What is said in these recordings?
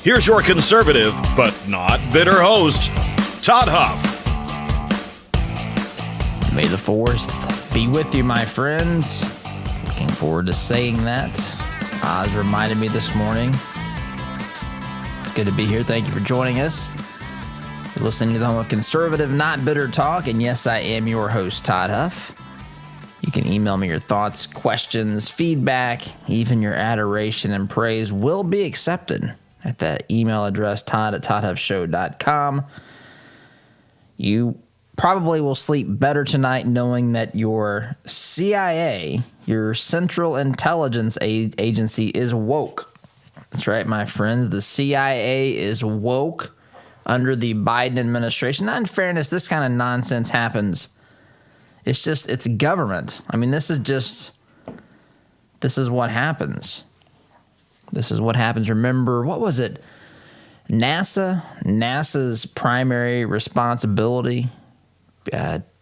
here's your conservative, but not bitter host, Todd Huff. May the 4th be with you, my friends. Looking forward to saying that. Oz reminded me this morning. Good to be here. Thank you for joining us. You're listening to the home of conservative, not bitter talk. And yes, I am your host, Todd Huff. You can email me your thoughts, questions, feedback, even your adoration and praise will be accepted at that email address, todd@toddhuffshow.com. You probably will sleep better tonight knowing that your CIA, your Central Intelligence Agency, is woke. That's right, my friends. The CIA is woke under the Biden administration. Now, in fairness, this kind of nonsense happens. It's government. I mean, this is what happens. This is what happens. Remember, what was it? NASA's primary responsibility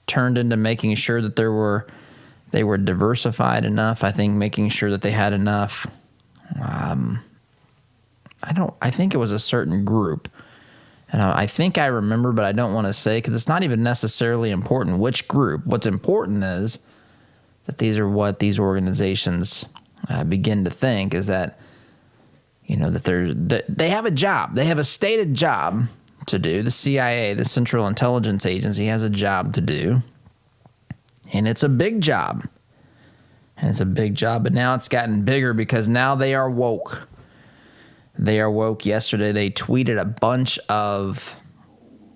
turned into making sure that they were diversified enough. I think making sure that they had enough. I think it was a certain group. And I think I remember, but I don't want to say because it's not even necessarily important which group. What's important is that these are what these organizations begin to think is that, that they have a job. They have a stated job to do. The CIA, the Central Intelligence Agency, has a job to do. And it's a big job. But now it's gotten bigger because now they are woke. They are woke. Yesterday, they tweeted a bunch of,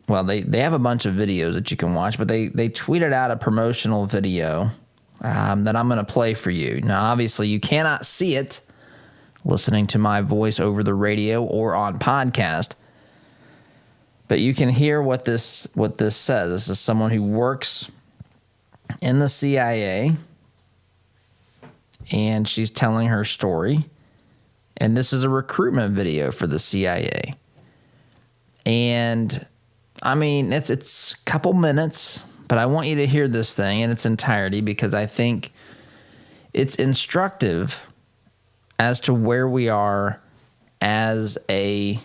they have a bunch of videos that you can watch, but they tweeted out a promotional video that I'm going to play for you. Now, obviously, you cannot see it listening to my voice over the radio or on podcast, but you can hear what this says. This is someone who works in the CIA, and she's telling her story. And this is a recruitment video for the CIA. And, I mean, it's a couple minutes, but I want you to hear this thing in its entirety because I think it's instructive as to where we are as a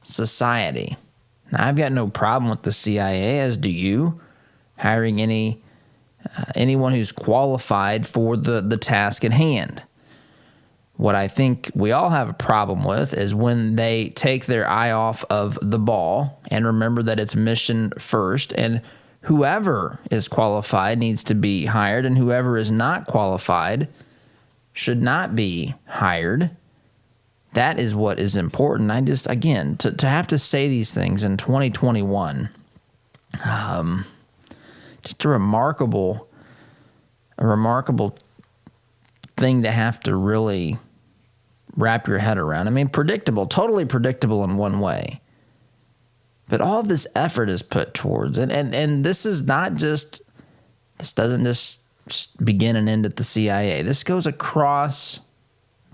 society. Now, I've got no problem with the CIA, as do you, hiring anyone who's qualified for the task at hand. What I think we all have a problem with is when they take their eye off of the ball and remember that it's mission first, and whoever is qualified needs to be hired, and whoever is not qualified should not be hired. That is what is important. Again, to have to say these things in 2021, just a remarkable thing to have to really wrap your head around. I mean, predictable, totally predictable in one way. But all of this effort is put towards it. And this doesn't just begin and end at the CIA. This goes across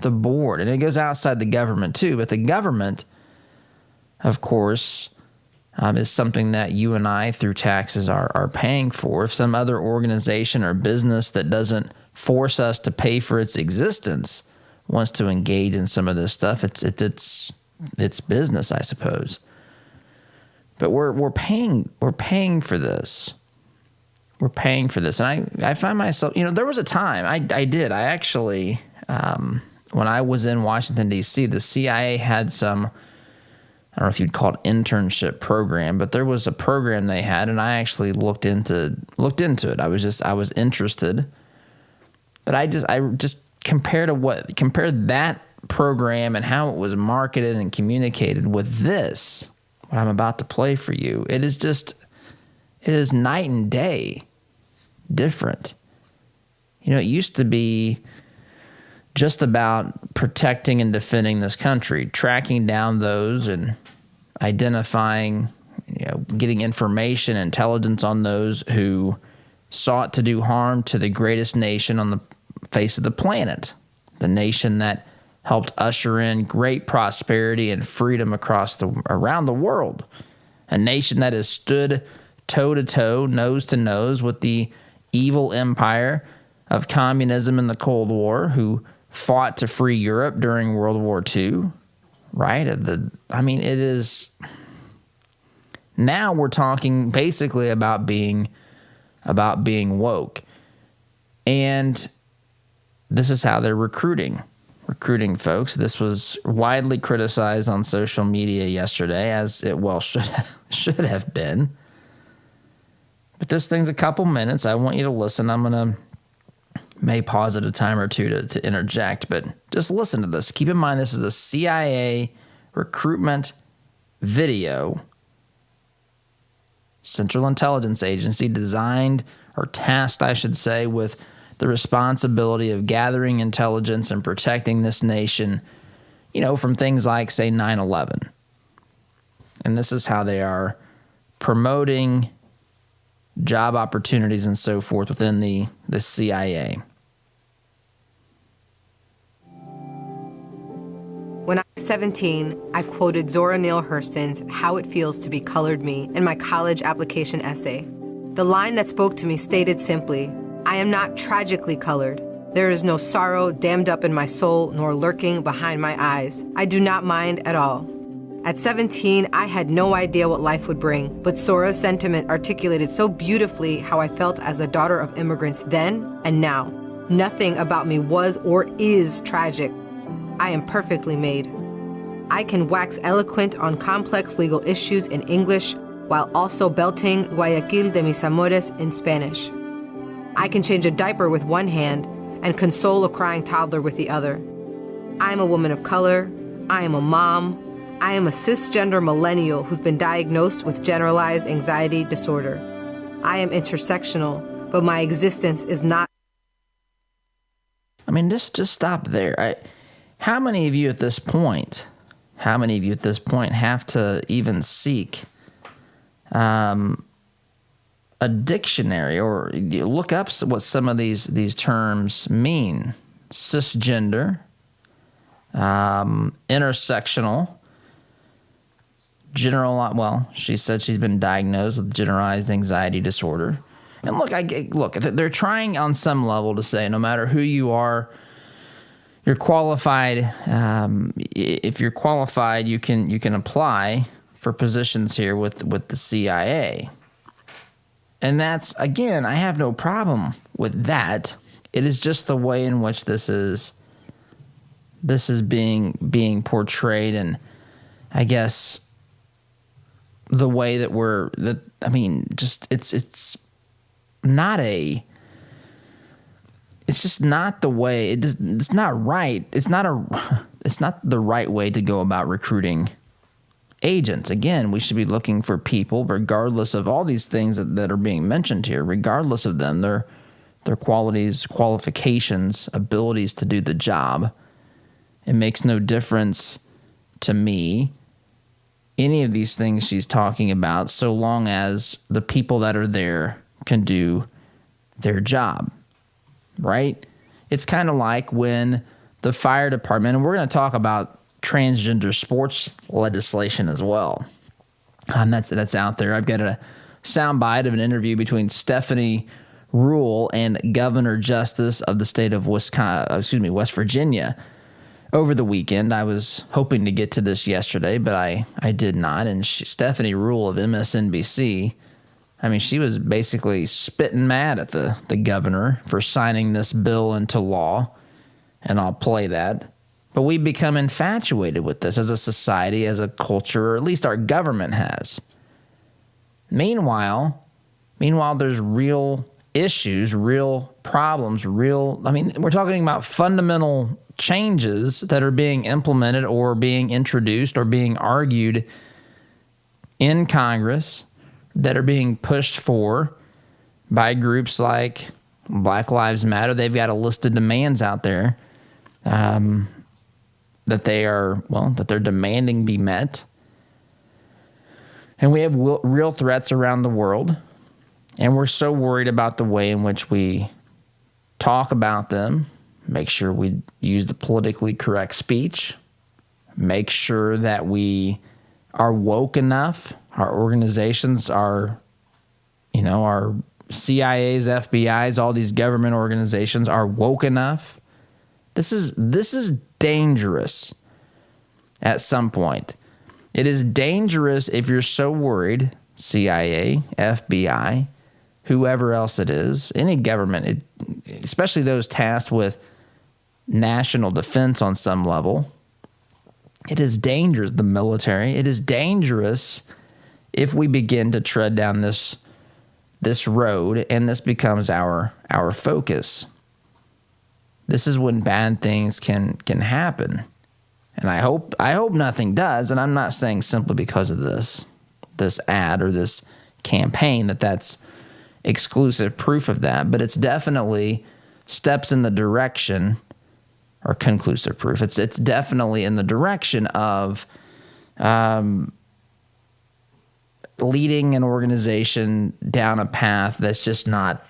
the board. And it goes outside the government too. But the government, of course, is something that you and I, through taxes, are paying for. If some other organization or business that doesn't force us to pay for its existence wants to engage in some of this stuff, it's business, I suppose. But we're paying for this. We're paying for this, and I find myself, there was a time I actually when I was in Washington D.C., the CIA had some, I don't know if you'd call it internship program, but there was a program they had, and I actually looked into it. I was interested. But I just compared that program and how it was marketed and communicated with this, what I'm about to play for you. It is night and day different. It used to be just about protecting and defending this country, tracking down those and identifying, getting information, intelligence on those who sought to do harm to the greatest nation on the face of the planet, the nation that helped usher in great prosperity and freedom around the world, a nation that has stood toe-to-toe, nose-to-nose with the evil empire of communism in the Cold War, who fought to free Europe during World War II, right? It is. Now we're talking basically about being woke, and this is how they're recruiting folks. This was widely criticized on social media yesterday, as it should have been. But this thing's a couple minutes. I want you to listen. I'm gonna may pause at a time or two to interject, but just listen to this. Keep in mind, this is a CIA recruitment video. Central Intelligence Agency designed, or tasked, I should say, with the responsibility of gathering intelligence and protecting this nation, from things like, say, 9/11. And this is how they are promoting job opportunities and so forth within the CIA. When I was 17, I quoted Zora Neale Hurston's How It Feels to Be Colored Me in my college application essay. The line that spoke to me stated simply, I am not tragically colored. There is no sorrow dammed up in my soul nor lurking behind my eyes. I do not mind at all. At 17, I had no idea what life would bring, but Zora's sentiment articulated so beautifully how I felt as a daughter of immigrants then and now. Nothing about me was or is tragic. I am perfectly made. I can wax eloquent on complex legal issues in English while also belting Guayaquil de mis amores in Spanish. I can change a diaper with one hand and console a crying toddler with the other. I am a woman of color. I am a mom. I am a cisgender millennial who's been diagnosed with generalized anxiety disorder. I am intersectional, but my existence is not. Just stop there. How many of you at this point have to even seek a dictionary or look up what some of these terms mean? Cisgender, intersectional, she said she's been diagnosed with generalized anxiety disorder. And look, they're trying on some level to say no matter who you are, you're qualified. If you're qualified, you can apply for positions here with the CIA. And that's, again, I have no problem with that. It is just the way in which this is being portrayed, and I guess the way that it's just not the way. It's not right. It's not the right way to go about recruiting agents. Again, we should be looking for people, regardless of all these things that are being mentioned here, regardless of them, their qualities, qualifications, abilities to do the job. It makes no difference to me, any of these things she's talking about, so long as the people that are there can do their job, right? It's kind of like when the fire department, and we're going to talk about transgender sports legislation as well. That's out there. I've got a soundbite of an interview between Stephanie Ruhle and Governor Justice of the state of West Virginia over the weekend. I was hoping to get to this yesterday, but I did not. And Stephanie Ruhle of MSNBC, she was basically spitting mad at the governor for signing this bill into law, and I'll play that. But we've become infatuated with this as a society, as a culture, or at least our government has. Meanwhile, there's real issues, real problems, we're talking about fundamental changes that are being implemented or being introduced or being argued in Congress that are being pushed for by groups like Black Lives Matter. They've got a list of demands out there that they're demanding be met. And we have real threats around the world, and we're so worried about the way in which we talk about them, make sure we use the politically correct speech, make sure that we are woke enough, our organizations are, our CIAs, FBIs, all these government organizations are woke enough. This is dangerous. at some point. It is dangerous if you're so worried, CIA, FBI, whoever else it is, any government, especially those tasked with national defense on some level. It is dangerous, the military. It is dangerous if we begin to tread down this road and this becomes our focus. This is when bad things can happen. And I hope nothing does, and I'm not saying simply because of this ad or this campaign that's exclusive proof of that, but it's definitely steps in the direction, or conclusive proof. It's definitely in the direction of leading an organization down a path that's just not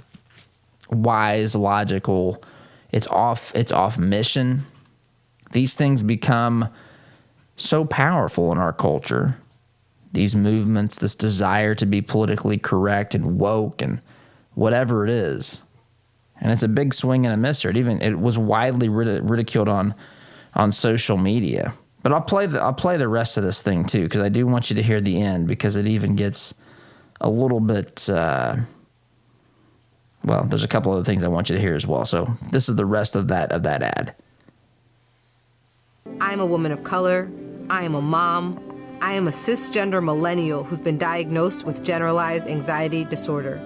wise, logical. It's off mission. These things become so powerful in our culture. These movements, this desire to be politically correct and woke and whatever it is. And it's a big swing and a miss. It was widely ridiculed on social media. But I'll play the rest of this thing too, because I do want you to hear the end, because it even gets a little bit. Well, there's a couple other things I want you to hear as well. So this is the rest of that ad. I am a woman of color. I am a mom. I am a cisgender millennial who's been diagnosed with generalized anxiety disorder.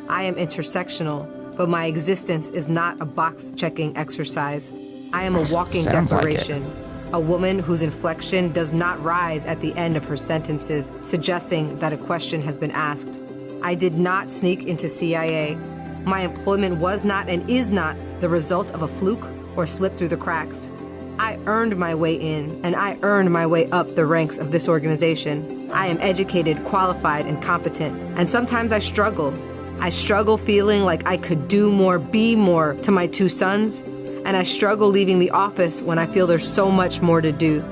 I am intersectional, but my existence is not a box-checking exercise. I am a walking declaration, a woman whose inflection does not rise at the end of her sentences, suggesting that a question has been asked. I did not sneak into CIA. My employment was not and is not the result of a fluke or slip through the cracks. I earned my way in, and I earned my way up the ranks of this organization. I am educated, qualified, and competent, and sometimes I struggle. I struggle feeling like I could do more, be more to my two sons, and I struggle leaving the office when I feel there's so much more to do.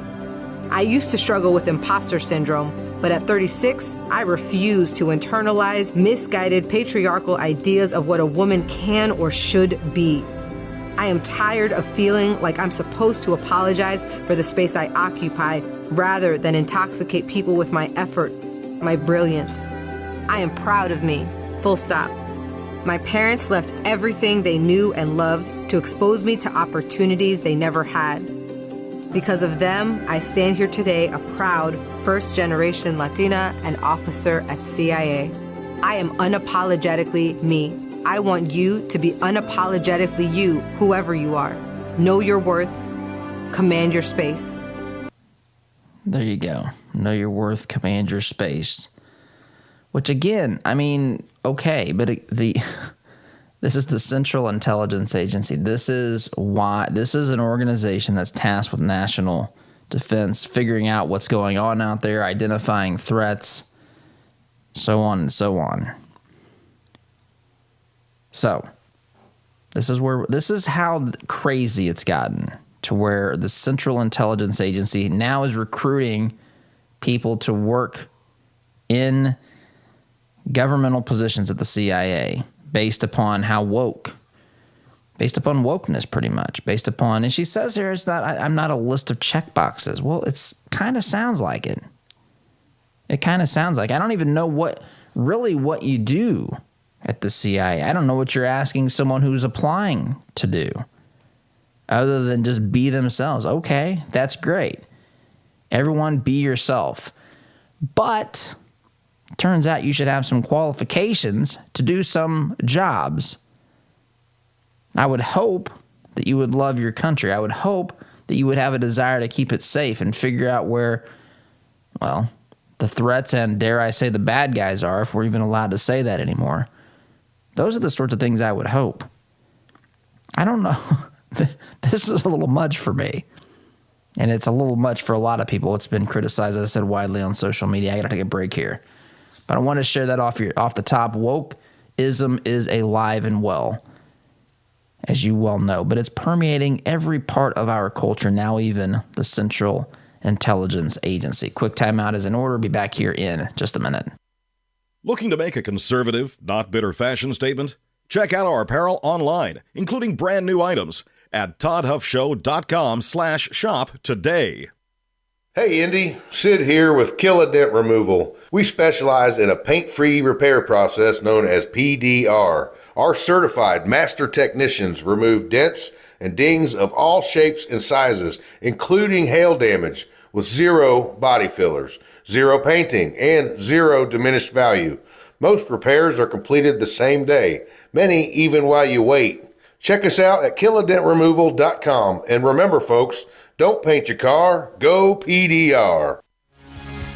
I used to struggle with imposter syndrome, but at 36, I refuse to internalize misguided patriarchal ideas of what a woman can or should be. I am tired of feeling like I'm supposed to apologize for the space I occupy rather than intoxicate people with my effort, my brilliance. I am proud of me, full stop. My parents left everything they knew and loved to expose me to opportunities they never had. Because of them, I stand here today a proud first-generation Latina and officer at CIA. I am unapologetically me. I want you to be unapologetically you, whoever you are. Know your worth. Command your space. There you go. Know your worth. Command your space. Which again, I mean, okay, but this is the Central Intelligence Agency. This is an organization that's tasked with national defense, figuring out what's going on out there, identifying threats, so on and so on. So, this is how crazy it's gotten, to where the Central Intelligence Agency now is recruiting people to work in governmental positions at the CIA based upon how woke, based upon wokeness, pretty much, based upon, and she says here, I'm not a list of check boxes. Well, it's kind of sounds like it. It kind of sounds like, I don't even know what you do at the CIA. I don't know what you're asking someone who's applying to do, other than just be themselves. Okay, that's great. Everyone be yourself. But turns out you should have some qualifications to do some jobs. I would hope that you would love your country. I would hope that you would have a desire to keep it safe and figure out where, well, the threats and, dare I say, the bad guys are, if we're even allowed to say that anymore. Those are the sorts of things I would hope. I don't know. This is a little much for me. And it's a little much for a lot of people. It's been criticized, as I said, widely on social media. I got to take a break here. But I want to share that off the top. Wokeism is alive and well, as you well know. But it's permeating every part of our culture, now even the Central Intelligence Agency. Quick timeout is in order. Be back here in just a minute. Looking to make a conservative, not bitter fashion statement? Check out our apparel online, including brand new items, at toddhuffshow.com/shop today. Hey Indy, Sid here with Kill a Dent Removal. We specialize in a paint-free repair process known as PDR. Our certified master technicians remove dents and dings of all shapes and sizes, including hail damage, with zero body fillers, zero painting, and zero diminished value. Most repairs are completed the same day, many even while you wait. Check us out at killadentremoval.com. And remember, folks, don't paint your car, go PDR.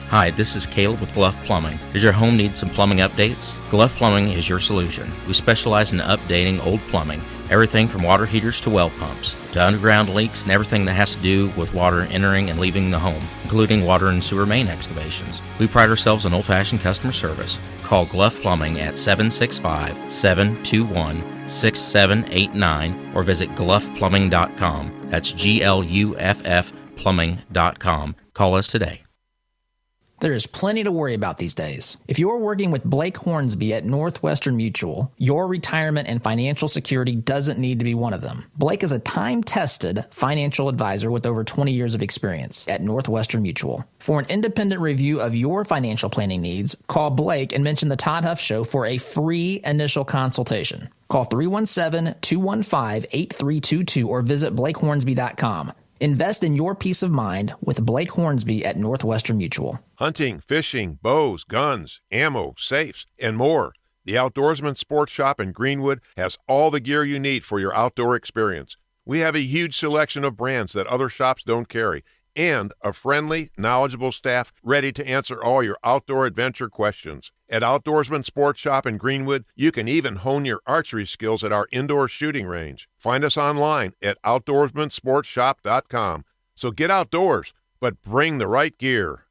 Hi, this is Caleb with Gluff Plumbing. Does your home need some plumbing updates? Gluff Plumbing is your solution. We specialize in updating old plumbing, everything from water heaters to well pumps, to underground leaks and everything that has to do with water entering and leaving the home, including water and sewer main excavations. We pride ourselves on old-fashioned customer service. Call Gluff Plumbing at 765-721-6789 or visit gluffplumbing.com. That's GLUFF plumbing.com. Call us today. There is plenty to worry about these days. If you're working with Blake Hornsby at Northwestern Mutual, your retirement and financial security doesn't need to be one of them. Blake is a time-tested financial advisor with over 20 years of experience at Northwestern Mutual. For an independent review of your financial planning needs, call Blake and mention the Todd Huff Show for a free initial consultation. Call 317-215-8322 or visit blakehornsby.com. Invest in your peace of mind with Blake Hornsby at Northwestern Mutual. Hunting, fishing, bows, guns, ammo, safes, and more. The Outdoorsman Sports Shop in Greenwood has all the gear you need for your outdoor experience. We have a huge selection of brands that other shops don't carry, and a friendly, knowledgeable staff ready to answer all your outdoor adventure questions. At Outdoorsman Sports Shop in Greenwood, you can even hone your archery skills at our indoor shooting range. Find us online at outdoorsmansportshop.com. So get outdoors, but bring the right gear.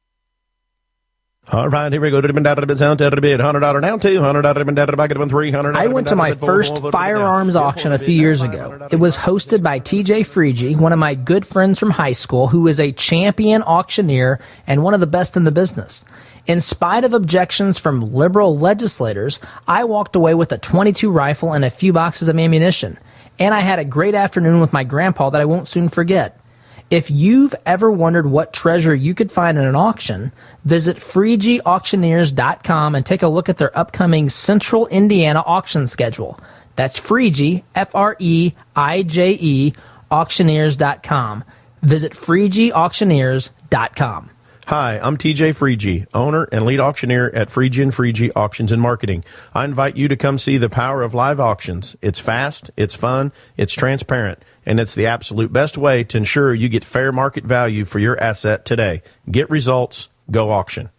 All right, here we go. $100 down, $200 back at $300. I went to my first firearms auction a few years ago. It was hosted by TJ Freege, one of my good friends from high school, who is a champion auctioneer and one of the best in the business. In spite of objections from liberal legislators, I walked away with a .22 rifle and a few boxes of ammunition. And I had a great afternoon with my grandpa that I won't soon forget. If you've ever wondered what treasure you could find in an auction, visit FreegeAuctioneers.com and take a look at their upcoming Central Indiana auction schedule. That's Freege, F-R-E-I-J-E, auctioneers.com. Visit FreegeAuctioneers.com. Hi, I'm TJ Freege, owner and lead auctioneer at Freege & Freege Auctions and Marketing. I invite you to come see the power of live auctions. It's fast, it's fun, it's transparent, and it's the absolute best way to ensure you get fair market value for your asset today. Get results, go auction.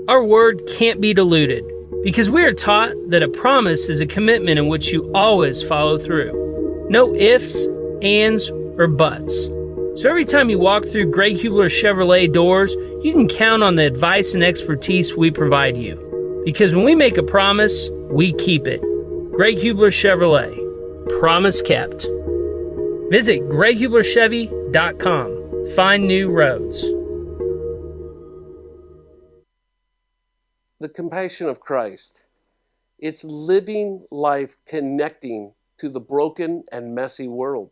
Our word can't be diluted because we are taught that a promise is a commitment in which you always follow through. No ifs, ands, or buts. So every time you walk through Greg Hubler Chevrolet doors, you can count on the advice and expertise we provide you. Because when we make a promise, we keep it. Greg Hubler Chevrolet. Promise kept. Visit GregHublerChevy.com. Find new roads. The compassion of Christ. It's living life connecting to the broken and messy world.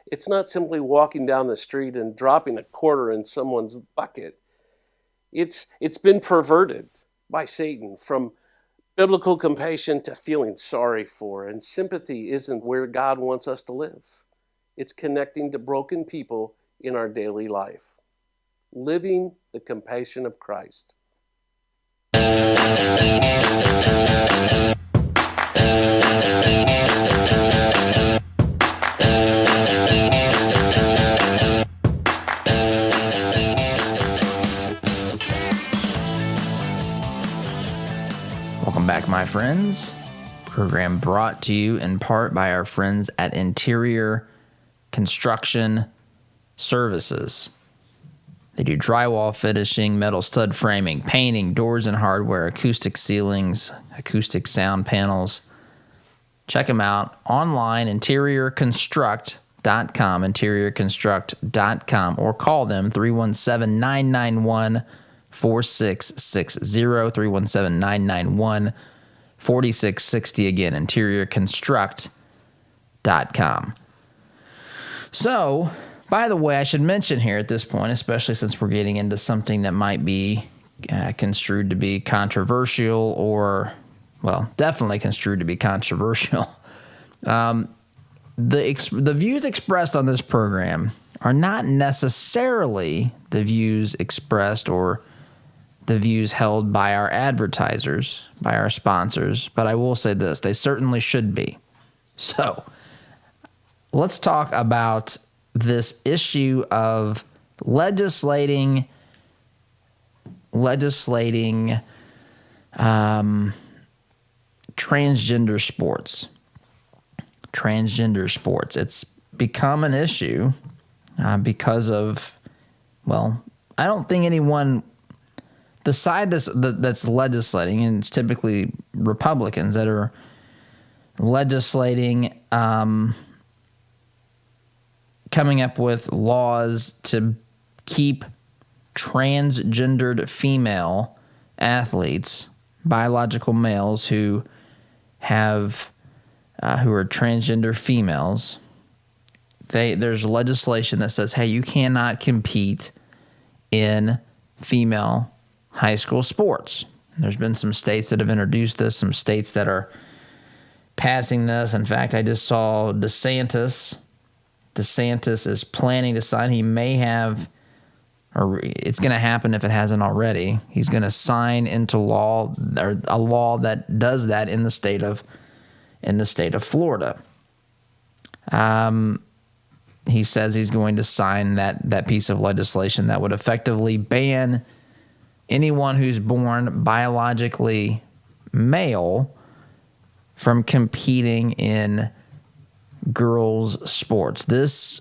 It's not simply walking down the street and dropping a quarter in someone's bucket. It's been perverted by Satan from biblical compassion to feeling sorry for, and sympathy isn't where God wants us to live. It's connecting to broken people in our daily life. Living the compassion of Christ. Welcome back, my friends. Program brought to you in part by our friends at Interior Construction Services. They do drywall finishing, metal stud framing, painting, doors and hardware, acoustic ceilings, acoustic sound panels. Check them out online, interiorconstruct.com, interiorconstruct.com, or call them 317-991-4660, 317-991-4660. Again, interiorconstruct.com. So, by the way, I should mention here at this point, especially since we're getting into something that might be construed to be controversial or, well, definitely construed to be controversial. The views expressed on this program are not necessarily the views expressed or the views held by our advertisers, by our sponsors, but I will say this, they certainly should be. So let's talk about this issue of legislating transgender sports. Transgender sports. It's become an issue because of, well, I don't think anyone, the side that's legislating, and it's typically Republicans that are legislating, coming up with laws to keep transgendered female athletes, biological males who have who are transgender females. There's legislation that says, hey, you cannot compete in female high school sports. There's been some states that have introduced this, some states that are passing this. In fact, I just saw DeSantis is planning to sign. He may have, or it's going to happen if it hasn't already. He's going to sign into law, or a law that does that in the state of Florida. He says he's going to sign that piece of legislation that would effectively ban anyone who's born biologically male from competing in girls' sports. This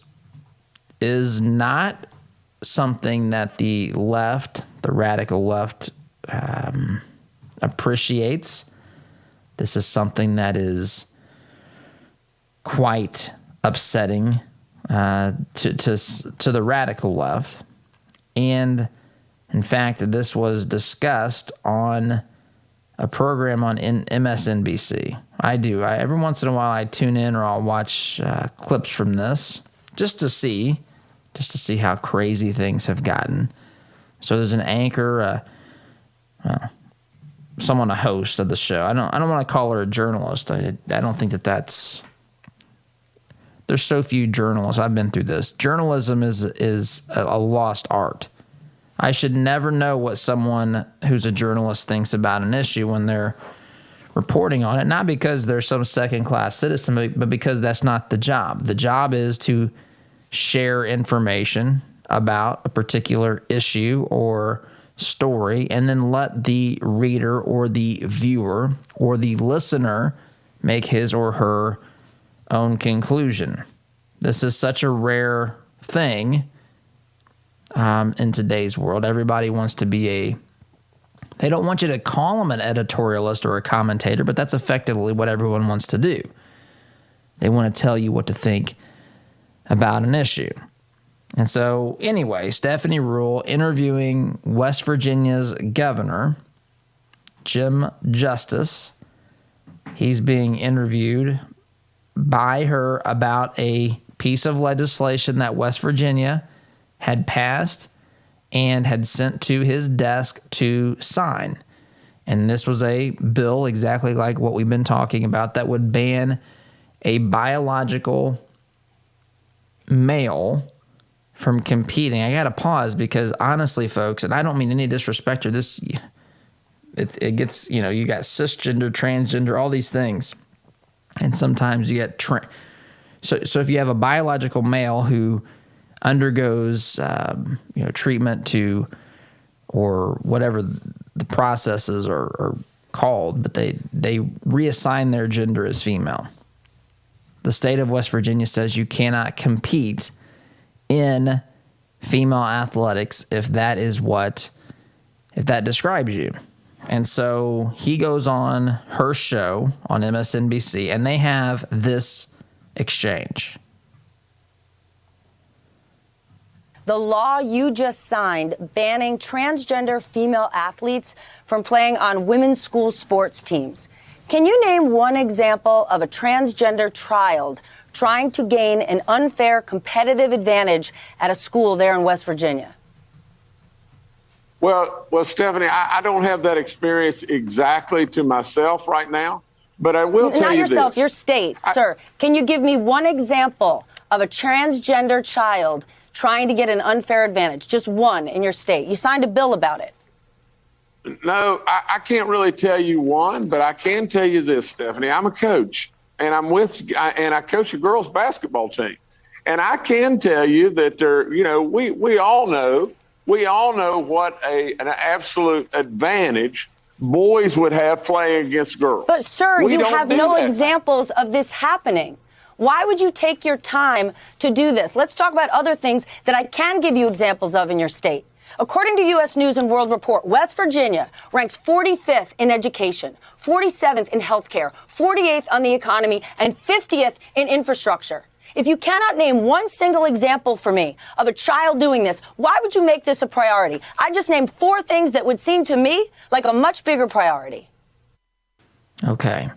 is not something that the left, the radical left, appreciates. This is something that is quite upsetting to the radical left. And in fact, this was discussed on a program on MSNBC. Every once in a while I tune in or I'll watch clips from this just to see how crazy things have gotten. So there's an anchor, a host of the show. I don't want to call her a journalist. I don't think that's. There's so few journalists. I've been through this. Journalism is a lost art. I should never know what someone who's a journalist thinks about an issue when they're reporting on it, not because they're some second-class citizen, but because that's not the job. The job is to share information about a particular issue or story and then let the reader or the viewer or the listener make his or her own conclusion. This is such a rare thing in today's world. Everybody wants to be they don't want you to call them an editorialist or a commentator, but that's effectively what everyone wants to do. They want to tell you what to think about an issue. And so, anyway, Stephanie Ruhle interviewing West Virginia's governor, Jim Justice. He's being interviewed by her about a piece of legislation that West Virginia had passed and had sent to his desk to sign. And this was a bill exactly like what we've been talking about that would ban a biological male from competing. I got to pause because honestly, folks, and I don't mean any disrespect to this, it gets, you got cisgender, transgender, all these things. And sometimes you get so if you have a biological male who undergoes treatment to, or whatever the processes are called, but they reassign their gender as female. The state of West Virginia says you cannot compete in female athletics if that describes you. And so he goes on her show on MSNBC, and they have this exchange. The law you just signed banning transgender female athletes from playing on women's school sports teams. Can you name one example of a transgender child trying to gain an unfair competitive advantage at a school there in West Virginia? Well, Stephanie, I don't have that experience exactly to myself right now, but I will tell you this. Not yourself, your state, sir. Can you give me one example of a transgender child trying to get an unfair advantage? Just one in your state. You signed a bill about it. No, I can't really tell you one, but I can tell you this, Stephanie. I'm a coach, and I coach a girls' basketball team. And I can tell you that we all know what an absolute advantage boys would have playing against girls. But, sir, you have no examples of this happening. Why would you take your time to do this? Let's talk about other things that I can give you examples of in your state. According to U.S. News and World Report, West Virginia ranks 45th in education, 47th in healthcare, 48th on the economy, and 50th in infrastructure. If you cannot name one single example for me of a child doing this, why would you make this a priority? I just named 4 things that would seem to me like a much bigger priority. Okay.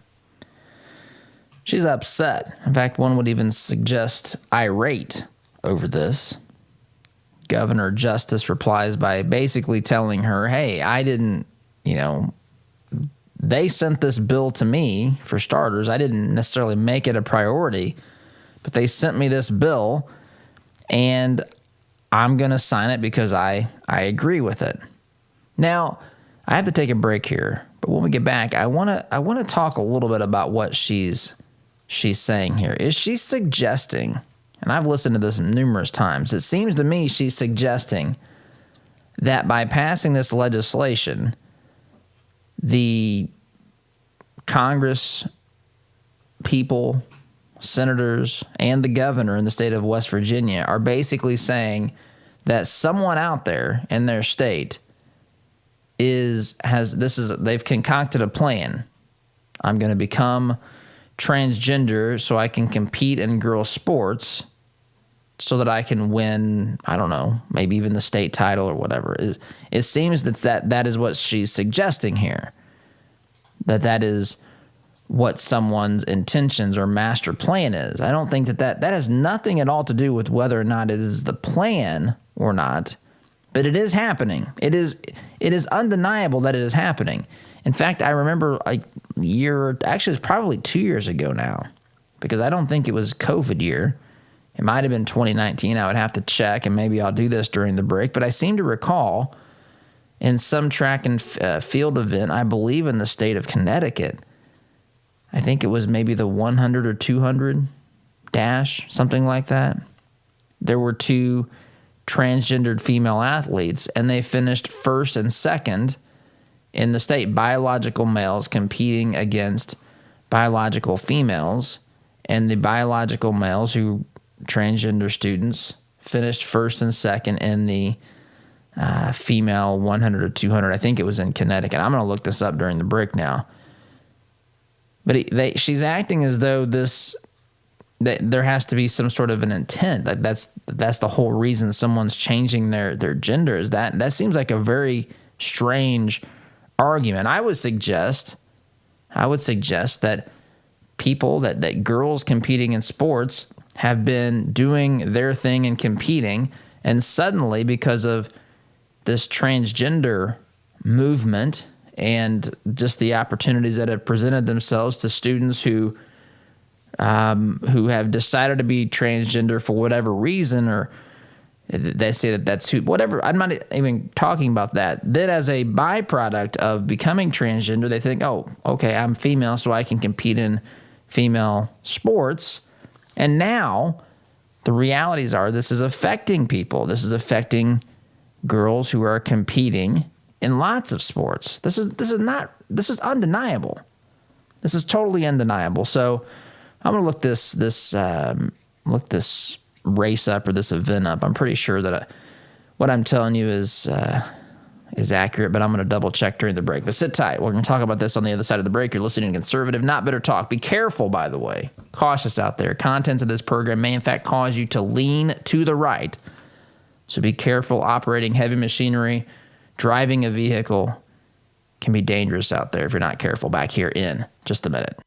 She's upset. In fact, one would even suggest irate over this. Governor Justice replies by basically telling her, hey, I didn't, they sent this bill to me, for starters. I didn't necessarily make it a priority, but they sent me this bill, and I'm going to sign it because I agree with it. Now, I have to take a break here, but when we get back, I want to talk a little bit about what she's saying here. Is she suggesting, and I've listened to this numerous times, it seems to me she's suggesting that by passing this legislation, the Congress people, senators, and the governor in the state of West Virginia are basically saying that someone out there in their state they've concocted a plan. I'm going to become transgender so I can compete in girls' sports so that I can win, I don't know, maybe even the state title or whatever. It seems that is what she's suggesting here, that is what someone's intentions or master plan is. I don't think that has nothing at all to do with whether or not it is the plan or not, but it is happening. It is undeniable that it is happening. In fact, I remember it's probably 2 years ago now, because I don't think it was COVID year. It might have been 2019. I would have to check, and maybe I'll do this during the break. But I seem to recall in some track and field event, I believe in the state of Connecticut, I think it was maybe the 100 or 200 dash, something like that. There were 2 transgendered female athletes, and they finished first and second in the state. Biological males competing against biological females, and the biological males, who transgender students, finished first and second in the female 100 or 200. I think it was in Connecticut. I'm going to look this up during the break now. But she's acting as though there has to be some sort of an intent. That's the whole reason someone's changing their gender. Is that seems like a very strange argument. I would suggest that people, that girls competing in sports have been doing their thing and competing, and suddenly, because of this transgender movement and just the opportunities that have presented themselves to students who have decided to be transgender for whatever reason, or they say that's who, whatever. I'm not even talking about that. Then as a byproduct of becoming transgender, they think, oh, okay, I'm female, so I can compete in female sports. And now the realities are this is affecting people. This is affecting girls who are competing in lots of sports. This is undeniable. This is totally undeniable. So I'm going to look this race up, or this event up. I'm pretty sure that what I'm telling you is accurate, but I'm going to double check during the break. But sit tight. We're going to talk about this on the other side of the break. You're listening to Conservative, Not Bitter Talk. Be careful, by the way. Cautious out there. Contents of this program may in fact cause you to lean to the right. So be careful. Operating heavy machinery, driving a vehicle can be dangerous out there if you're not careful. Back here in just a minute.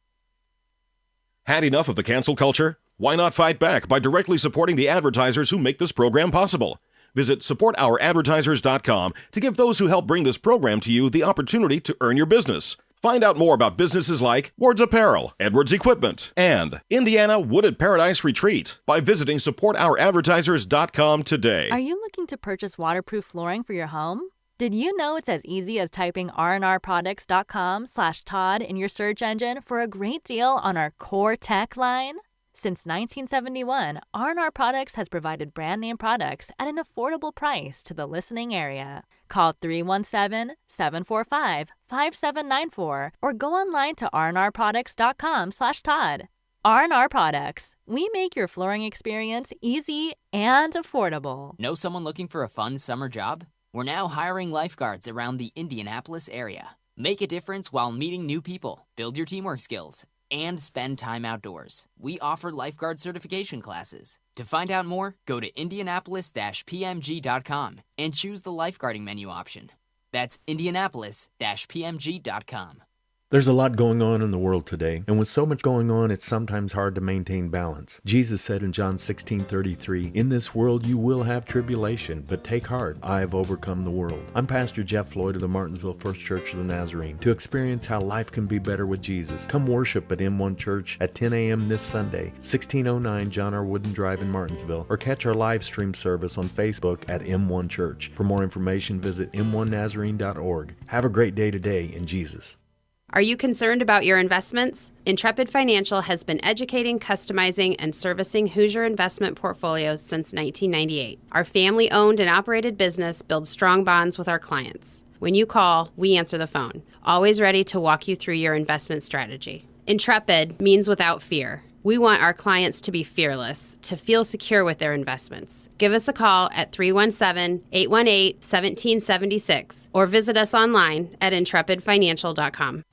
Had enough of the cancel culture? Why not fight back by directly supporting the advertisers who make this program possible? Visit supportouradvertisers.com to give those who help bring this program to you the opportunity to earn your business. Find out more about businesses like Ward's Apparel, Edwards Equipment, and Indiana Wooded Paradise Retreat by visiting supportouradvertisers.com today. Are you looking to purchase waterproof flooring for your home? Did you know it's as easy as typing rnrproducts.com/Todd in your search engine for a great deal on our core tech line? Since 1971, R&R Products has provided brand name products at an affordable price to the listening area. Call 317-745-5794 or go online to rnrproducts.com/Todd. R&R Products. We make your flooring experience easy and affordable. Know someone looking for a fun summer job? We're now hiring lifeguards around the Indianapolis area. Make a difference while meeting new people, build your teamwork skills, and spend time outdoors. We offer lifeguard certification classes. To find out more, go to indianapolis-pmg.com and choose the lifeguarding menu option. That's indianapolis-pmg.com. There's a lot going on in the world today, and with so much going on, it's sometimes hard to maintain balance. Jesus said in John 16:33, "In this world you will have tribulation, but take heart, I have overcome the world." I'm Pastor Jeff Floyd of the Martinsville First Church of the Nazarene. To experience how life can be better with Jesus, come worship at M1 Church at 10 a.m. this Sunday, 1609 John R. Wooden Drive in Martinsville, or catch our live stream service on Facebook at M1 Church. For more information, visit m1nazarene.org. Have a great day today in Jesus. Are you concerned about your investments? Intrepid Financial has been educating, customizing, and servicing Hoosier investment portfolios since 1998. Our family-owned and operated business builds strong bonds with our clients. When you call, we answer the phone, always ready to walk you through your investment strategy. Intrepid means without fear. We want our clients to be fearless, to feel secure with their investments. Give us a call at 317-818-1776 or visit us online at intrepidfinancial.com.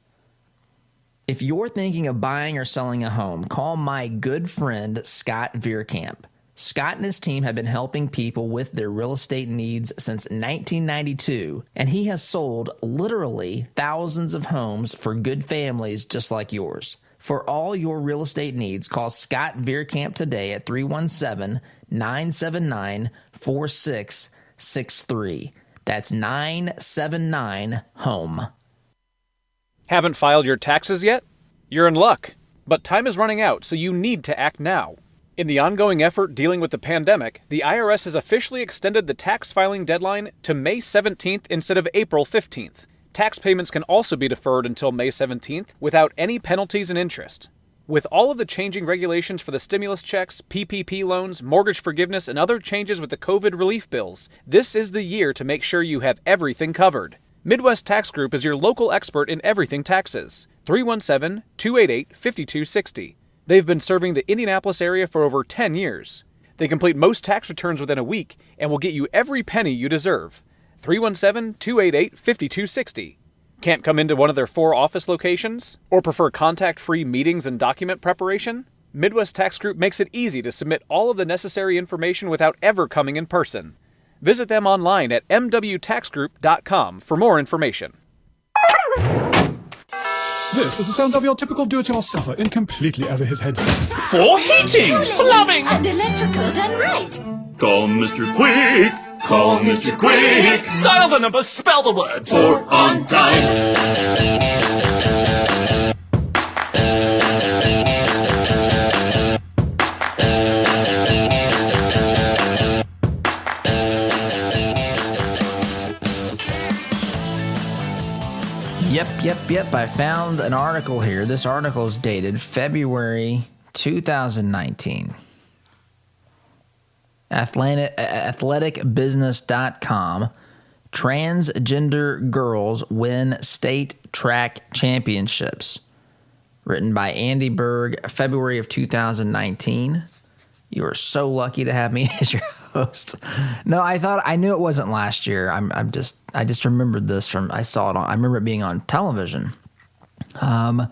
If you're thinking of buying or selling a home, call my good friend Scott Veerkamp. Scott and his team have been helping people with their real estate needs since 1992, and he has sold literally thousands of homes for good families just like yours. For all your real estate needs, call Scott Veerkamp today at 317-979-4663. That's 979-HOME. Haven't filed your taxes yet? You're in luck. But time is running out, so you need to act now. In the ongoing effort dealing with the pandemic, the IRS has officially extended the tax filing deadline to May 17th instead of April 15th. Tax payments can also be deferred until May 17th without any penalties and interest. With all of the changing regulations for the stimulus checks, PPP loans, mortgage forgiveness, and other changes with the COVID relief bills, this is the year to make sure you have everything covered. Midwest Tax Group is your local expert in everything taxes. 317-288-5260. They've been serving the Indianapolis area for over 10 years. They complete most tax returns within a week and will get you every penny you deserve. 317-288-5260. Can't come into one of their 4 office locations? Or prefer contact-free meetings and document preparation? Midwest Tax Group makes it easy to submit all of the necessary information without ever coming in person. Visit them online at mwtaxgroup.com for more information. This is the sound of your typical do-it-yourselfer in completely over his head. For heating, plumbing, and electrical done right. Call Mr. Quick. Call Mr. Quick. Dial the number, spell the word for on time. Yep. I found an article here. This article is dated February 2019. Athleticbusiness.com. Transgender girls win state track championships. Written by Andy Berg, February of 2019. You are so lucky to have me as your host. No, I knew it wasn't last year. I just remembered this I saw it on. I remember it being on television. I'm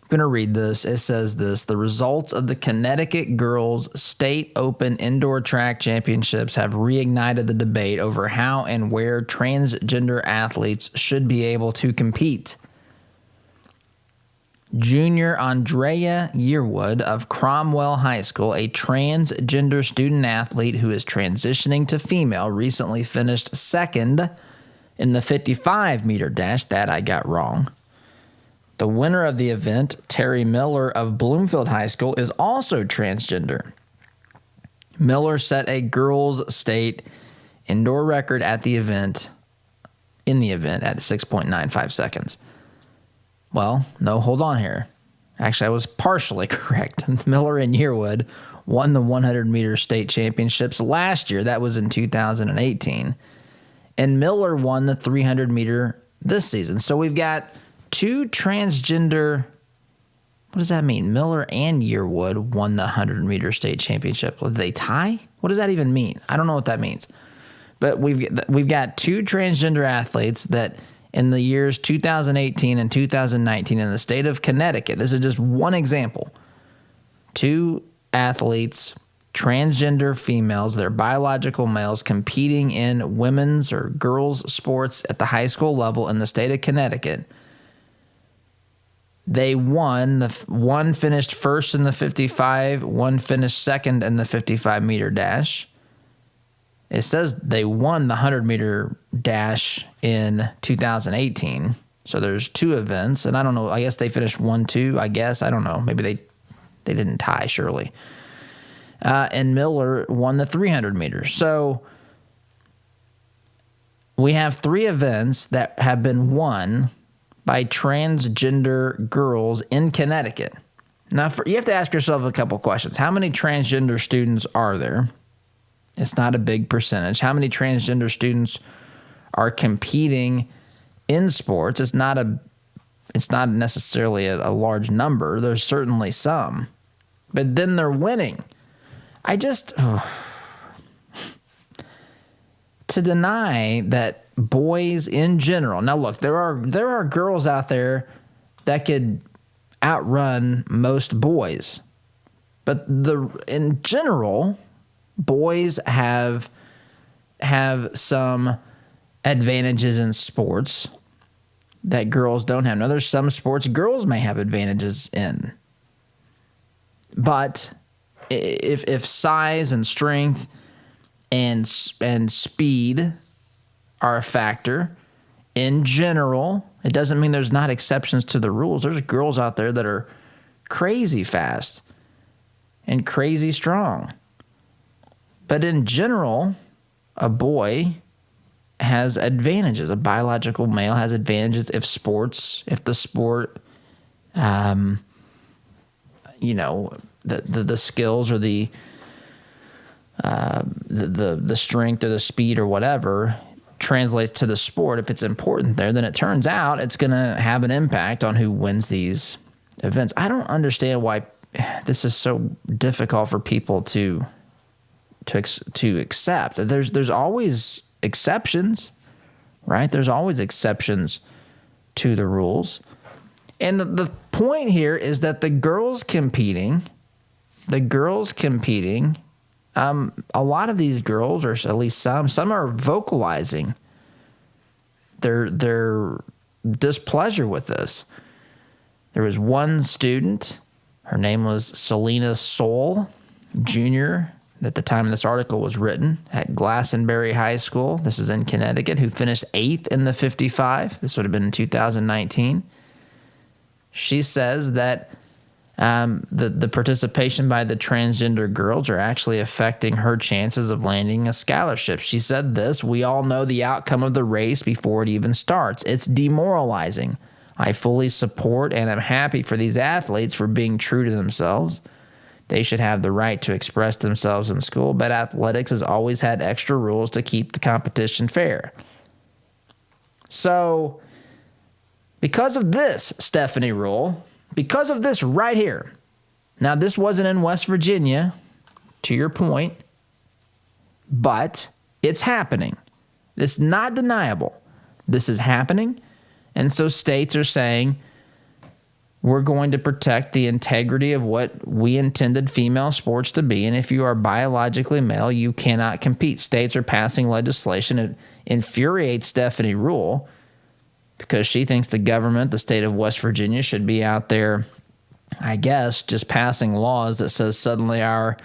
going to read this. It says this: the results of the Connecticut Girls State Open Indoor Track Championships have reignited the debate over how and where transgender athletes should be able to compete. Junior Andrea Yearwood of Cromwell High School, a transgender student athlete who is transitioning to female, recently finished second in the 55-meter dash. That I got wrong. The winner of the event, Terry Miller of Bloomfield High School, is also transgender. Miller set a girls' state indoor record at the event, at 6.95 seconds. Well, no, hold on here. Actually, I was partially correct. Miller and Yearwood won the 100-meter state championships last year. That was in 2018. And Miller won the 300-meter this season. So we've got two transgender. What does that mean? Miller and Yearwood won the 100-meter state championship. Did they tie? What does that even mean? I don't know what that means. But we've got two transgender athletes that in the years 2018 and 2019 in the state of Connecticut, this is just one example, two athletes, transgender females, they're biological males competing in women's or girls' sports at the high school level in the state of Connecticut. They won. One finished first in the 55, one finished second in the 55-meter dash. It says they won the 100-meter dash in 2018. So there's two events, and I don't know. I guess they finished 1-2, I guess. I don't know. Maybe they didn't tie, surely. And Miller won the 300 meters. So we have three events that have been won by transgender girls in Connecticut. Now, you have to ask yourself a couple questions. How many transgender students are there? It's not a big percentage. How many transgender students are competing in sports? It's not necessarily a large number. There's certainly some. But then they're winning. To deny that boys in general. Now look, there are girls out there that could outrun most boys. But in general, boys have some advantages in sports that girls don't have. Now, there's some sports girls may have advantages in. But if size and strength and speed are a factor, in general, it doesn't mean there's not exceptions to the rules. There's girls out there that are crazy fast and crazy strong. But in general, a boy has advantages. A biological male has advantages if the sport, the skills or the strength or the speed or whatever translates to the sport. If it's important there, then it turns out it's going to have an impact on who wins these events. I don't understand why this is so difficult for people to accept. There's always exceptions, right? There's always exceptions to the rules. And the point here is that the girls competing, a lot of these girls, or at least some are vocalizing their displeasure with this. There was one student, her name was Selena Soul, junior, at the time this article was written, at Glastonbury High School. This is in Connecticut, who finished 8th in the 55. This would have been in 2019. She says that the participation by the transgender girls are actually affecting her chances of landing a scholarship. She said this: "We all know the outcome of the race before it even starts. It's demoralizing. I fully support and am happy for these athletes for being true to themselves. They should have the right to express themselves in school, but athletics has always had extra rules to keep the competition fair." So, because of this, Stephanie Rule, because of this right here. Now, this wasn't in West Virginia, to your point, but it's happening. It's not deniable. This is happening. And so states are saying, we're going to protect the integrity of what we intended female sports to be. And if you are biologically male, you cannot compete. States are passing legislation. It infuriates Stephanie Rule because she thinks the government, the state of West Virginia, should be out there, I guess, just passing laws that says suddenly our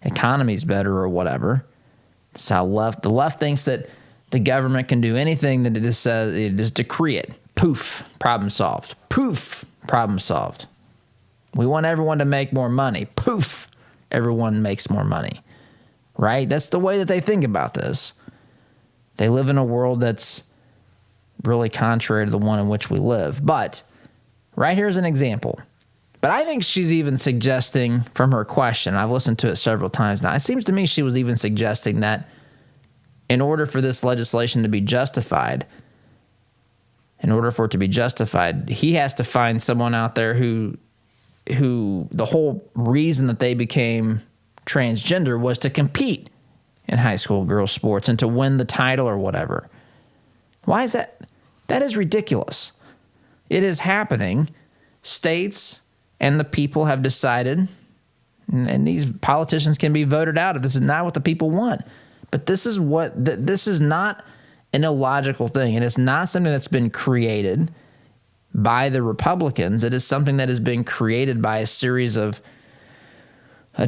economy's better or whatever. That's how the left thinks that the government can do anything that it just says, it just decree it. Poof, problem solved. Poof, problem solved. We want everyone to make more money. Poof, everyone makes more money. Right? That's the way that they think about this. They live in a world that's really contrary to the one in which we live. But right here's an example. But I think she's even suggesting from her question, I've listened to it several times now, it seems to me she was even suggesting that in order for this legislation to be justified, he has to find someone out there who the whole reason that they became transgender was to compete in high school girls' sports and to win the title or whatever. Why is that? That is ridiculous. It is happening. States and the people have decided, and these politicians can be voted out if this is not what the people want. But this is this is not an illogical thing, and it's not something that's been created by the Republicans. It is something that has been created by a series of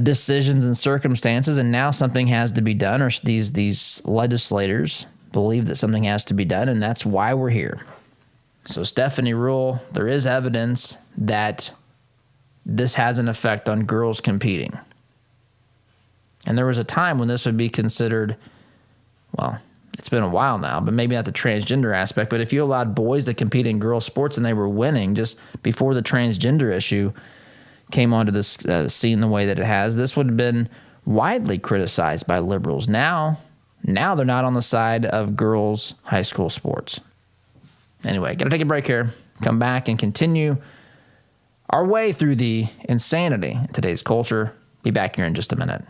decisions and circumstances, and now something has to be done, or these legislators believe that something has to be done, and that's why we're here. So Stephanie Ruhle, there is evidence that this has an effect on girls competing. And there was a time when this would be considered, well, it's been a while now, but maybe not the transgender aspect, but if you allowed boys to compete in girls' sports and they were winning just before the transgender issue came onto this scene the way that it has, this would have been widely criticized by liberals. Now they're not on the side of girls' high school sports. Anyway, got to take a break here. Come back and continue our way through the insanity in today's culture. Be back here in just a minute.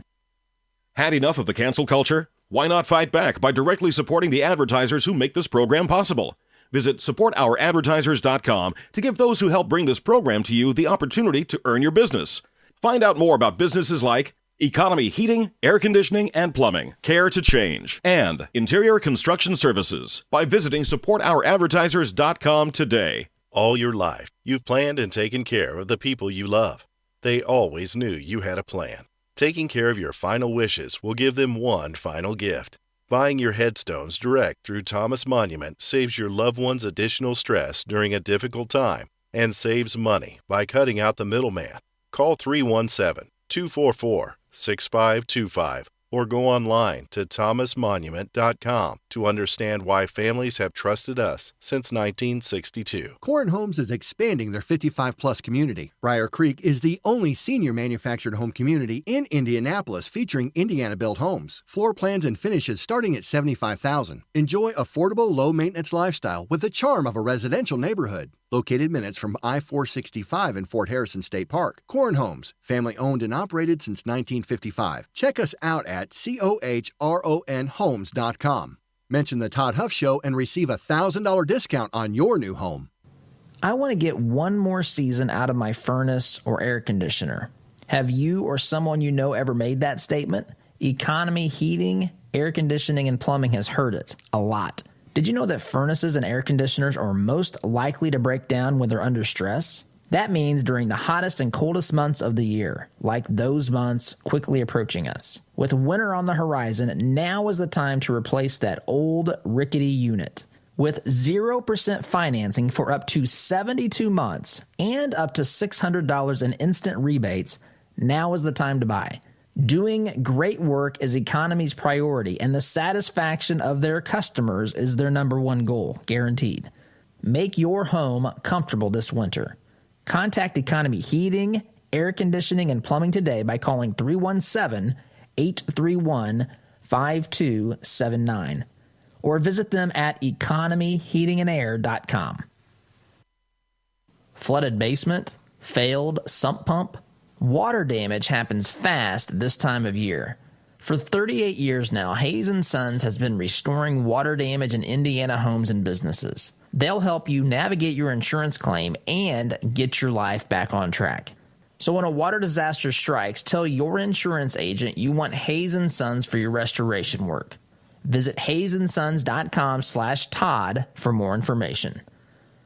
Had enough of the cancel culture? Why not fight back by directly supporting the advertisers who make this program possible? Visit supportouradvertisers.com to give those who help bring this program to you the opportunity to earn your business. Find out more about businesses like Economy Heating, Air Conditioning, and Plumbing, Care to Change, and Interior Construction Services by visiting supportouradvertisers.com today. All your life, you've planned and taken care of the people you love. They always knew you had a plan. Taking care of your final wishes will give them one final gift. Buying your headstones direct through Thomas Monument saves your loved ones additional stress during a difficult time and saves money by cutting out the middleman. Call 317-244-6525 or go online to thomasmonument.com to understand why families have trusted us since 1962. Corin Homes is expanding their 55-plus community. Briar Creek is the only senior manufactured home community in Indianapolis featuring Indiana-built homes. Floor plans and finishes starting at $75,000. Enjoy affordable, low-maintenance lifestyle with the charm of a residential neighborhood. Located minutes from I-465 in Fort Harrison State Park. Corin Homes, family-owned and operated since 1955. Check us out at COHRONhomes.com. Mention the Todd Huff Show and receive a $1,000 discount on your new home. I want to get one more season out of my furnace or air conditioner. Have you or someone you know ever made that statement? Economy Heating, Air Conditioning, and Plumbing has heard it a lot. Did you know that furnaces and air conditioners are most likely to break down when they're under stress? That means during the hottest and coldest months of the year, like those months quickly approaching us. With winter on the horizon, now is the time to replace that old rickety unit. With 0% financing for up to 72 months and up to $600 in instant rebates, now is the time to buy. Doing great work is Economy's priority, and the satisfaction of their customers is their number one goal, guaranteed. Make your home comfortable this winter. Contact Economy Heating, Air Conditioning, and Plumbing today by calling 317-831-5279 or visit them at economyheatingandair.com. Flooded basement? Failed sump pump? Water damage happens fast this time of year. For 38 years now, Hayes & Sons has been restoring water damage in Indiana homes and businesses. They'll help you navigate your insurance claim and get your life back on track. So when a water disaster strikes, tell your insurance agent you want Hayes & Sons for your restoration work. Visit HayesandSons.com/Todd for more information.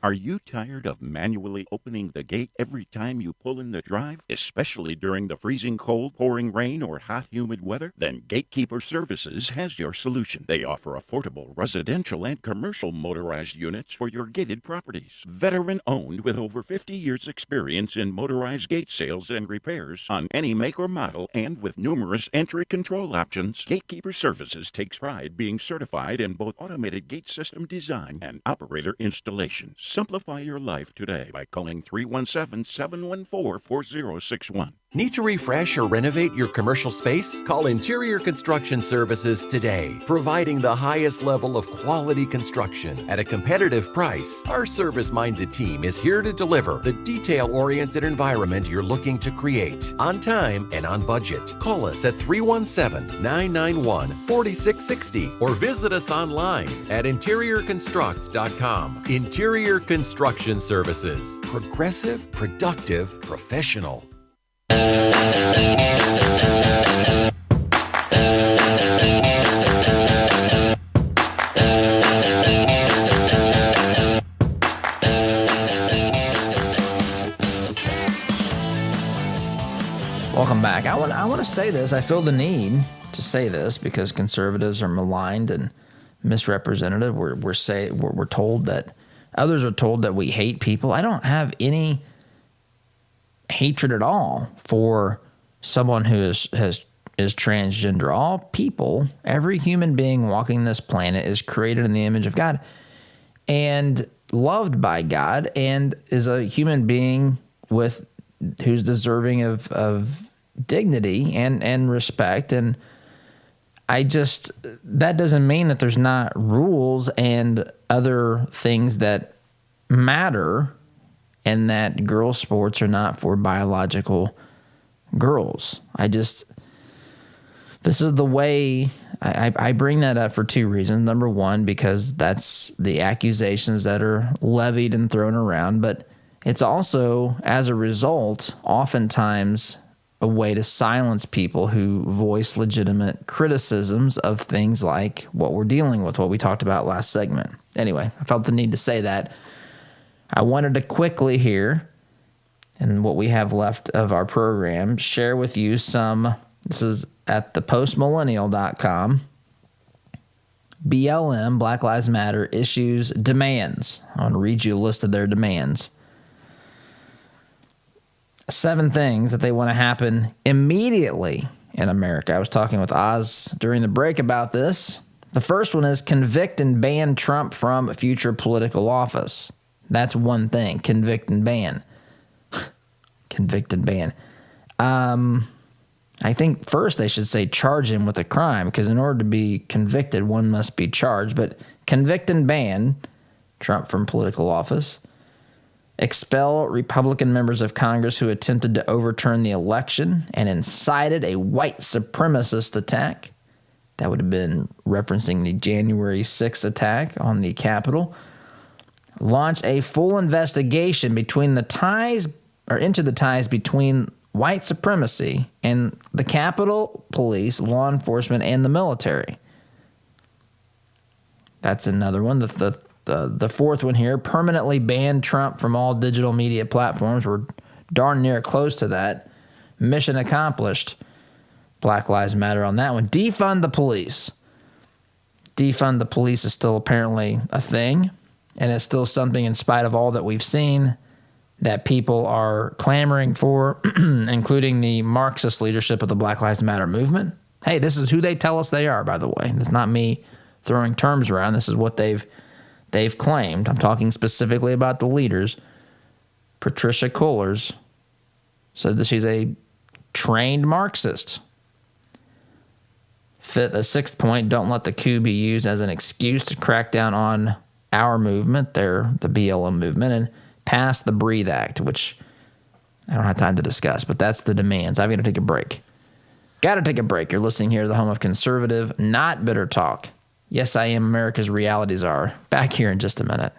Are you tired of manually opening the gate every time you pull in the drive, especially during the freezing cold, pouring rain, or hot, humid weather? Then Gatekeeper Services has your solution. They offer affordable residential and commercial motorized units for your gated properties. Veteran-owned with over 50 years' experience in motorized gate sales and repairs on any make or model, and with numerous entry control options, Gatekeeper Services takes pride being certified in both automated gate system design and operator installation. Simplify your life today by calling 317-714-4061. Need to refresh or renovate your commercial space? Call Interior Construction Services today, providing the highest level of quality construction at a competitive price. Our service-minded team is here to deliver the detail-oriented environment you're looking to create, on time and on budget. Call us at 317-991-4660 or visit us online at interiorconstruct.com. Interior Construction Services. Progressive, productive, professional. Welcome back. I want to say this. I feel the need to say this because conservatives are maligned and misrepresented. We're told that others are told that we hate people. I don't have any hatred at all for someone who is transgender. All people, every human being walking this planet is created in the image of God and loved by God and is a human being who's deserving of dignity and respect. And that doesn't mean that there's not rules and other things that matter and that girls' sports are not for biological girls. This is the way I bring that up for two reasons. Number one, because that's the accusations that are levied and thrown around, but it's also, as a result, oftentimes a way to silence people who voice legitimate criticisms of things like what we're dealing with, what we talked about last segment. Anyway, I felt the need to say that. I wanted to quickly here, in what we have left of our program, share with you this is at thepostmillennial.com, BLM, Black Lives Matter, issues demands. I want to read you a list of their demands. 7 things that they want to happen immediately in America. I was talking with Oz during the break about this. The first one is convict and ban Trump from future political office. That's one thing. Convict and ban. Convict and ban. I think first they should say charge him with a crime, because in order to be convicted, one must be charged. But convict and ban Trump from political office. Expel Republican members of Congress who attempted to overturn the election and incited a white supremacist attack. That would have been referencing the January 6th attack on the Capitol. Launch a full investigation into the ties between white supremacy and the Capitol Police, law enforcement, and the military. That's another one. The fourth one here, permanently ban Trump from all digital media platforms. We're darn near close to that. Mission accomplished. Black Lives Matter on that one. Defund the police. Defund the police is still apparently a thing, and it's still something, in spite of all that we've seen, that people are clamoring for, including the Marxist leadership of the Black Lives Matter movement. Hey, this is who they tell us they are, by the way. It's not me throwing terms around. This is what they've claimed. I'm talking specifically about the leaders. Patricia Cullors said that she's a trained Marxist. The sixth point, don't let the coup be used as an excuse to crack down on our movement, the BLM movement, and pass the Breathe Act, which I don't have time to discuss, but that's the demands. I've got to take a break. Got to take a break. You're listening here to the home of conservative, not bitter talk. Yes, I am America's Realities Are. Back here in just a minute.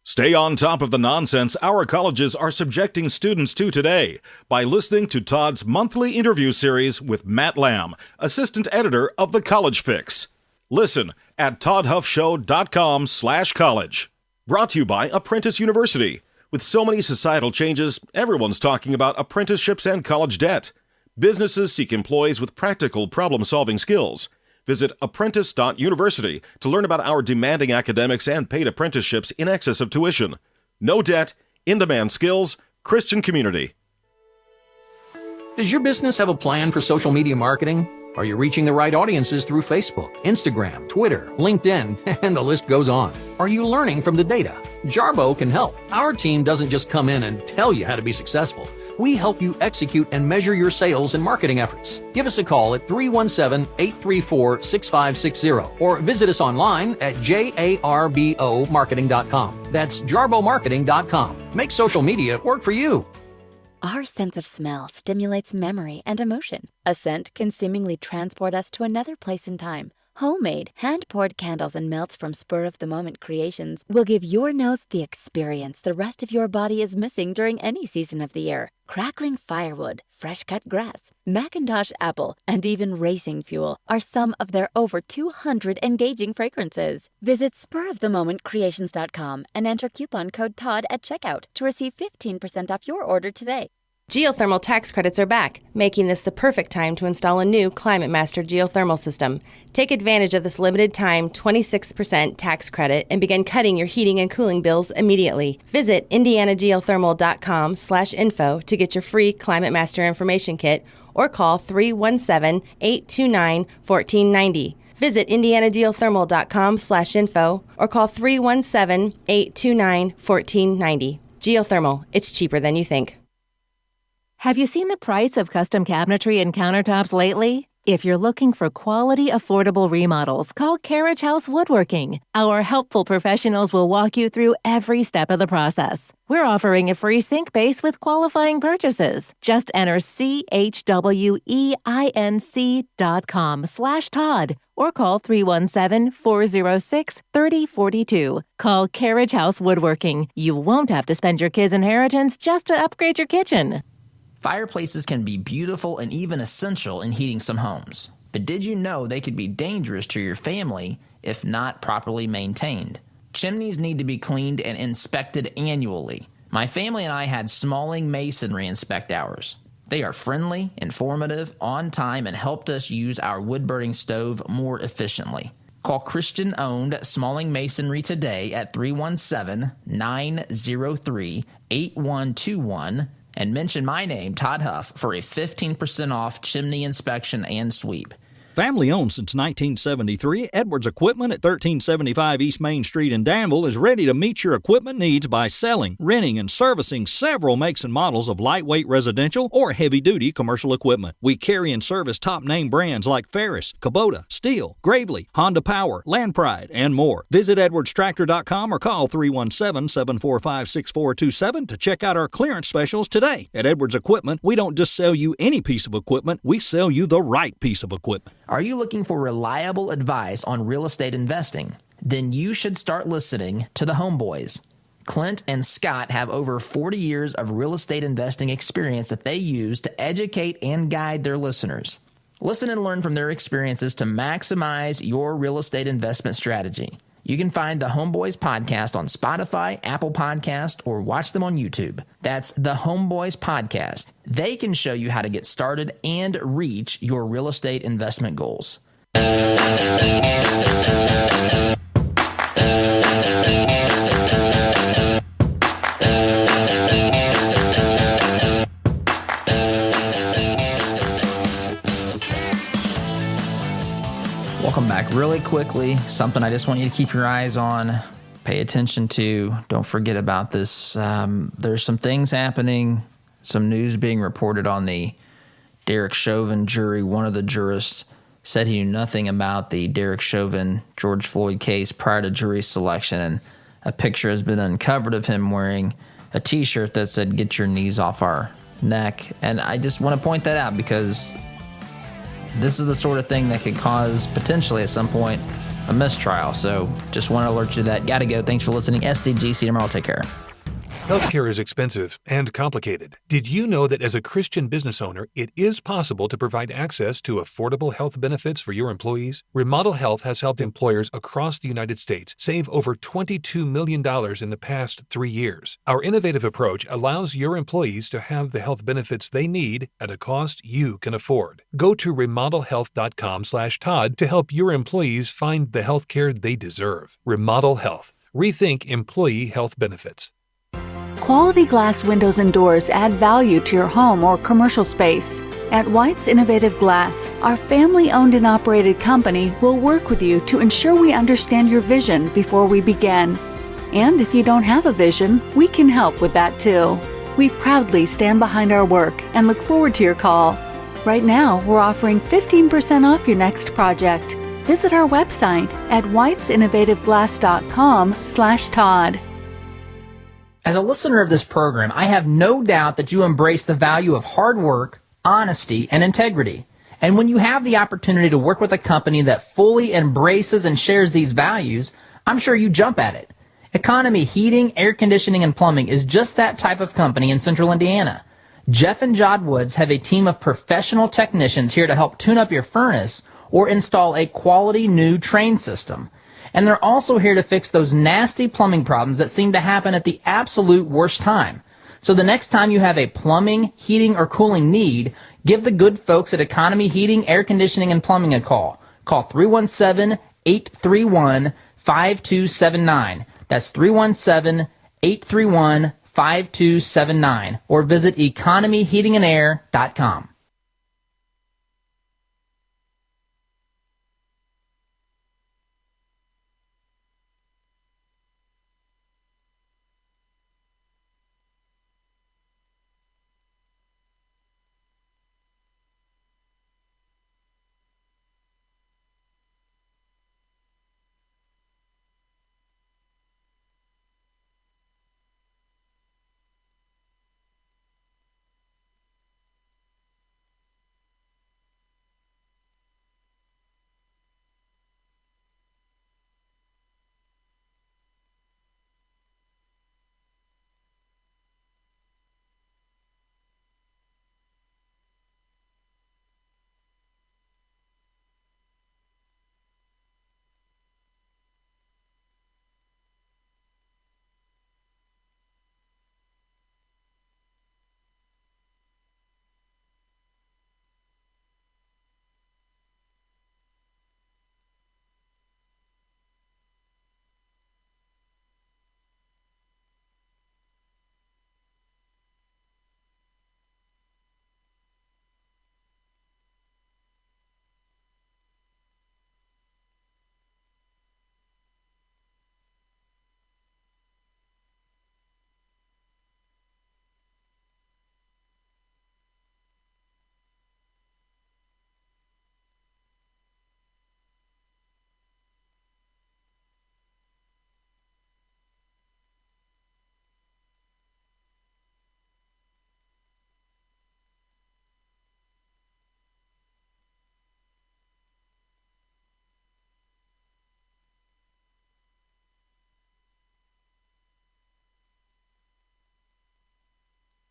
Stay on top of the nonsense our colleges are subjecting students to today by listening to Todd's monthly interview series with Matt Lamb, assistant editor of The College Fix. Listen at toddhuffshow.com/college. Brought to you by Apprentice University. With so many societal changes, everyone's talking about apprenticeships and college debt. Businesses seek employees with practical problem-solving skills. Visit apprentice.university to learn about our demanding academics and paid apprenticeships in excess of tuition. No debt, in-demand skills, Christian community. Does your business have a plan for social media marketing? Are you reaching the right audiences through Facebook, Instagram, Twitter, LinkedIn, and the list goes on? Are you learning from the data? Jarbo can help. Our team doesn't just come in and tell you how to be successful. We help you execute and measure your sales and marketing efforts. Give us a call at 317-834-6560 or visit us online at jarbomarketing.com. That's jarbomarketing.com. Make social media work for you. Our sense of smell stimulates memory and emotion. A scent can seemingly transport us to another place in time. Homemade, hand-poured candles and melts from spur-of-the-moment creations will give your nose the experience the rest of your body is missing during any season of the year. Crackling firewood, fresh-cut grass, Macintosh apple, and even racing fuel are some of their over 200 engaging fragrances. Visit spurofthemomentcreations.com and enter coupon code TODD at checkout to receive 15% off your order today. Geothermal tax credits are back, making this the perfect time to install a new Climate Master geothermal system. Take advantage of this limited time 26% tax credit and begin cutting your heating and cooling bills immediately. Visit indianageothermal.com/info to get your free Climate Master information kit or call 317-829-1490. Visit indianageothermal.com/info or call 317-829-1490. Geothermal, it's cheaper than you think. Have you seen the price of custom cabinetry and countertops lately? If you're looking for quality, affordable remodels, call Carriage House Woodworking. Our helpful professionals will walk you through every step of the process. We're offering a free sink base with qualifying purchases. Just enter chweinc.com/Todd or call 317-406-3042. Call Carriage House Woodworking. You won't have to spend your kids' inheritance just to upgrade your kitchen. Fireplaces can be beautiful and even essential in heating some homes. But did you know they could be dangerous to your family if not properly maintained? Chimneys need to be cleaned and inspected annually. My family and I had Smalling Masonry inspect ours. They are friendly, informative, on time, and helped us use our wood-burning stove more efficiently. Call Christian-owned Smalling Masonry today at 317-903-8121 and mention my name, Todd Huff, for a 15% off chimney inspection and sweep. Family owned since 1973, Edwards Equipment at 1375 East Main Street in Danville is ready to meet your equipment needs by selling, renting, and servicing several makes and models of lightweight residential or heavy-duty commercial equipment. We carry and service top-name brands like Ferris, Kubota, Steel, Gravely, Honda Power, Land Pride, and more. Visit edwardstractor.com or call 317-745-6427 to check out our clearance specials today. At Edwards Equipment, we don't just sell you any piece of equipment, we sell you the right piece of equipment. Are you looking for reliable advice on real estate investing? Then you should start listening to the Homeboys. Clint and Scott have over 40 years of real estate investing experience that they use to educate and guide their listeners. Listen and learn from their experiences to maximize your real estate investment strategy. You can find the Homeboys podcast on Spotify, Apple Podcast, or watch them on YouTube. That's the Homeboys podcast. They can show you how to get started and reach your real estate investment goals. Welcome back. Really quickly, something I just want you to keep your eyes on, pay attention to. Don't forget about this. There's some things happening, some news being reported on the Derek Chauvin jury. One of the jurists said he knew nothing about the Derek Chauvin George Floyd case prior to jury selection, and a picture has been uncovered of him wearing a T-shirt that said, "Get your knees off our neck." And I just want to point that out because this is the sort of thing that could cause, potentially at some point, a mistrial. So just want to alert you to that. Gotta go. Thanks for listening. SDGC tomorrow. Take care. Healthcare is expensive and complicated. Did you know that as a Christian business owner, it is possible to provide access to affordable health benefits for your employees? Remodel Health has helped employers across the United States save over $22 million in the past 3 years. Our innovative approach allows your employees to have the health benefits they need at a cost you can afford. Go to remodelhealth.com/Todd to help your employees find the health care they deserve. Remodel Health. Rethink employee health benefits. Quality glass windows and doors add value to your home or commercial space. At White's Innovative Glass, our family-owned and operated company will work with you to ensure we understand your vision before we begin. And if you don't have a vision, we can help with that too. We proudly stand behind our work and look forward to your call. Right now, we're offering 15% off your next project. Visit our website at whitesinnovativeglass.com/Todd. As a listener of this program, I have no doubt that you embrace the value of hard work, honesty, and integrity. And when you have the opportunity to work with a company that fully embraces and shares these values, I'm sure you jump at it. Economy Heating, Air Conditioning, and Plumbing is just that type of company in Central Indiana. Jeff and Jod Woods have a team of professional technicians here to help tune up your furnace or install a quality new train system. And they're also here to fix those nasty plumbing problems that seem to happen at the absolute worst time. So the next time you have a plumbing, heating, or cooling need, give the good folks at Economy Heating, Air Conditioning, and Plumbing a call. Call 317-831-5279. That's 317-831-5279. Or visit economyheatingandair.com.